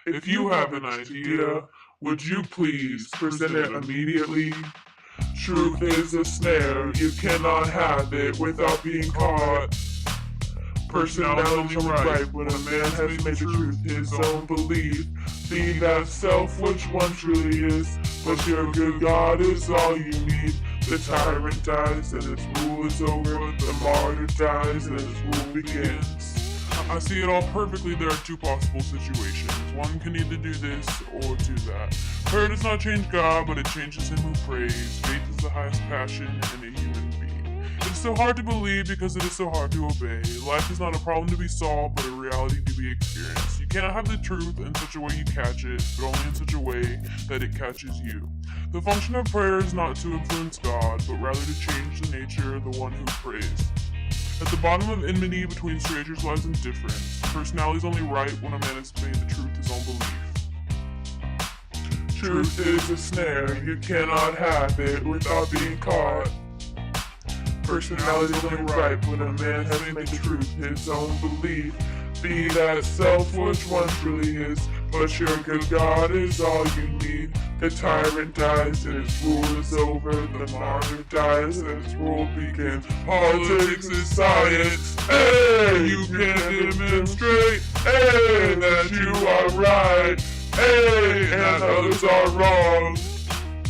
If you have an idea, would you please present it immediately? Truth is a snare, you cannot have it without being caught. Personality only right when a man has made the truth his own belief. Be that self which one truly is, but your good God is all you need. The tyrant dies and his rule is over, the martyr dies and his rule begins. I see it all perfectly. There are two possible situations. One can either do this or do that. Prayer does not change God, but it changes him who prays. Faith is the highest passion in a human being. It is so hard to believe because it is so hard to obey. Life is not a problem to be solved, but a reality to be experienced. You cannot have the truth in such a way you catch it, but only in such a way that it catches you. The function of prayer is not to influence God, but rather to change the nature of the one who prays. At the bottom of enmity between strangers lies indifference. Personality is only right when a man has made the truth his own belief. Truth is a snare, you cannot have it without being caught. Personality is only right when a man has made the truth his own belief. Be that self which one truly is, but your good God is all you need. The tyrant dies and his rule is over, the martyr dies and his rule begins. Politics is science, hey, you can demonstrate, hey, that you are right, hey, and others are wrong.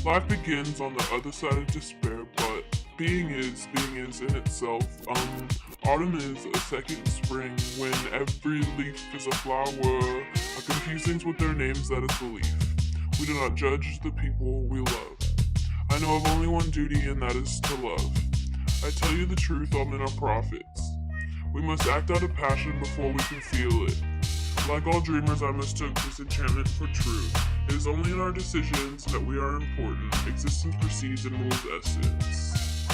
Life begins on the other side of despair, but being is in itself. Autumn is a second spring when every leaf is a flower. A confused things with their names, that is belief. We do not judge the people we love. I know of only one duty, and that is to love. I tell you the truth, all men are prophets. We must act out of passion before we can feel it. Like all dreamers, I mistook disenchantment for truth. It is only in our decisions that we are important. Existence precedes and rules essence.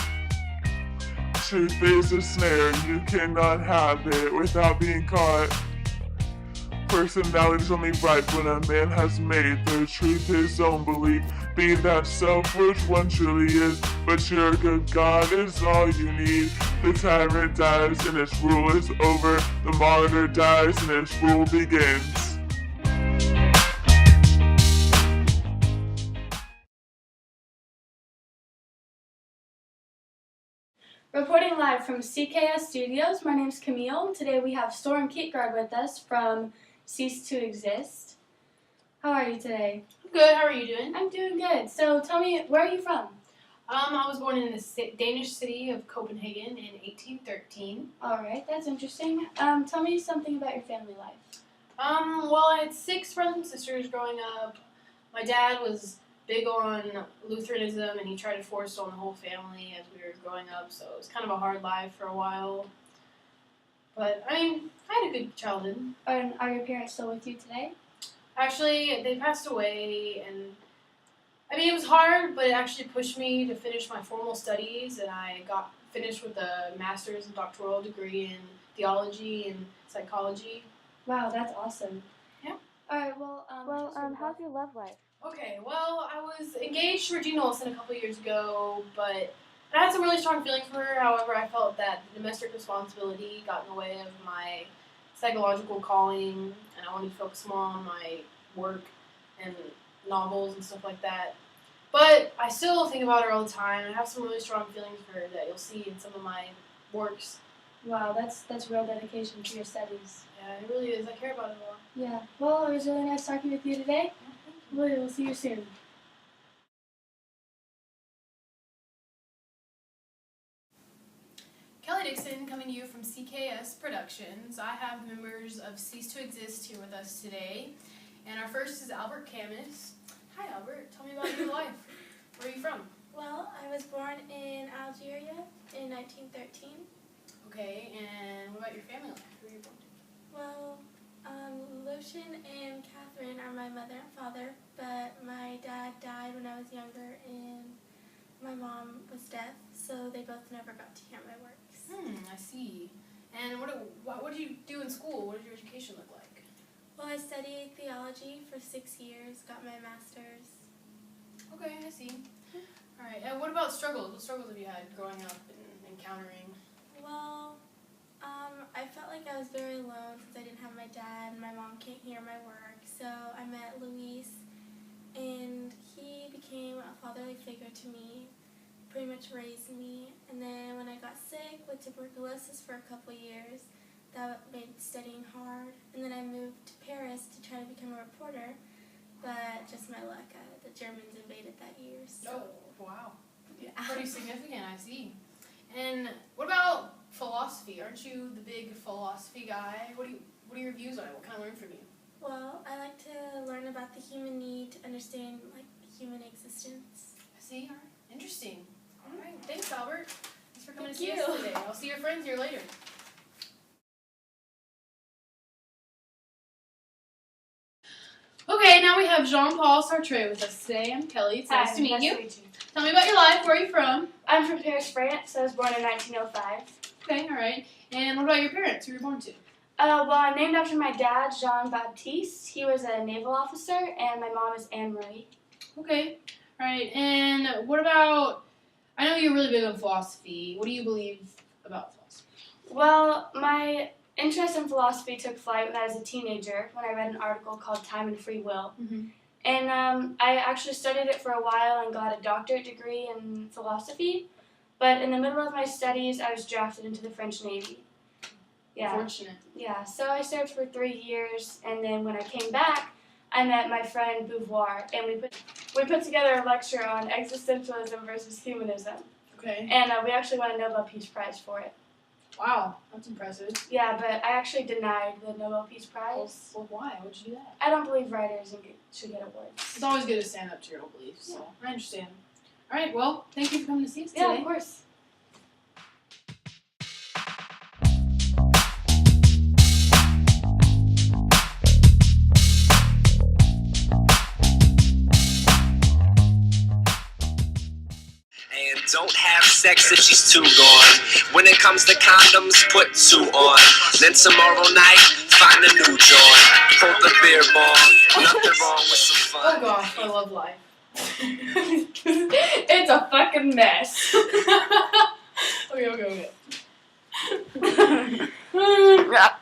Truth is a snare, you cannot have it without being caught. Personality is only right when a man has made the truth his own belief. Be that self which one truly is, but your good God is all you need. The tyrant dies and his rule is over, the martyr dies and his rule begins. Reporting live from CKS Studios, my name is Camille. Today we have Storm Keatgard with us from Cease to Exist. How are you today? Good, how are you doing? I'm doing good. So tell me, where are you from? I was born in the Danish city of Copenhagen in 1813. Alright, that's interesting. Tell me something about your family life. Well, I had 6 brothers and sisters growing up. My dad was big on Lutheranism, and he tried to force it on the whole family as we were growing up, so it was kind of a hard life for a while. But, I mean, I had a good childhood. Are your parents still with you today? Actually, they passed away, and I mean, it was hard, but it actually pushed me to finish my formal studies, and I got finished with a master's and doctoral degree in theology and psychology. Wow, that's awesome. Yeah. Alright, well, how's your love life? Okay, well, I was engaged to Regina Olsen a couple years ago, but I had some really strong feelings for her. However, I felt that the domestic responsibility got in the way of my psychological calling, and I wanted to focus more on my work and novels and stuff like that. But I still think about her all the time, and I have some really strong feelings for her that you'll see in some of my works. Wow, that's real dedication to your studies. Yeah, it really is. I care about it a lot. Yeah, well, it was really nice talking with you today. Yeah, We'll see you soon. Kelly Dixon coming to you from CKS Productions. I have members of Cease to Exist here with us today. And our first is Albert Camus. Hi Albert, tell me about your life. Where are you from? Well, I was born in Algeria in 1913. Okay, and what about your family life? Who are you born to? Well, Lucian and Catherine are my mother and father, but my dad died when I was younger and my mom was deaf, so they both never got to hear my works. I see. And what did you do in school? What did your education look like? Well, I studied theology for 6 years, got my master's. Okay, I see. Alright, and what about struggles? What struggles have you had growing up and encountering? Well, I felt like I was very alone since I didn't have my dad, and my my mom can't hear my work. So I met Luis, and he became a fatherly figure to me, pretty much raised me. And then when I got sick with tuberculosis for a couple years, that made studying hard. And then I moved to Paris to try to become a reporter, but just my luck, the Germans invaded that year. So. Oh, wow. Yeah. Pretty significant, I see. And what about philosophy? Aren't you the big philosophy guy? What are your views on it? What can I learn from you? Well, I like to learn about the human need to understand human existence. I see. All right. Interesting. All right. Thanks, Albert. Thanks for coming Thank to see you. us today. I'll see your friends here later. Okay, now we have Jean-Paul Sartre with us today. I'm Kelly. It's nice to meet you. Tell me about your life. Where are you from? I'm from Paris, France. I was born in 1905. Okay, all right. And what about your parents? Who were you born to? Well, I'm named after my dad, Jean-Baptiste. He was a naval officer, and my mom is Anne-Marie. Okay, all right. And what about, I know you're really big on philosophy. What do you believe about philosophy? Well, my interest in philosophy took flight when I was a teenager, when I read an article called Time and Free Will. Mm-hmm. And I actually studied it for a while and got a doctorate degree in philosophy. But in the middle of my studies, I was drafted into the French Navy. Yeah. Fortunate. Yeah, so I served for 3 years, and then when I came back, I met my friend Beauvoir, and we put together a lecture on existentialism versus humanism. Okay. And we actually won a Nobel Peace Prize for it. Wow, that's impressive. Yeah, but I actually denied the Nobel Peace Prize. Well, why? Would you do that? I don't believe writers should get awards. It's always good to stand up to your own beliefs, so I understand. All right, well, thank you for coming to see us today. Yeah, of course. And don't have sex if she's too gone. When it comes to condoms, put 2 on. Then tomorrow night, find a new joint. Pull the beer bong. Nothing wrong with some Oh fun. gosh, I love life. It's a fucking mess. Okay. Yeah.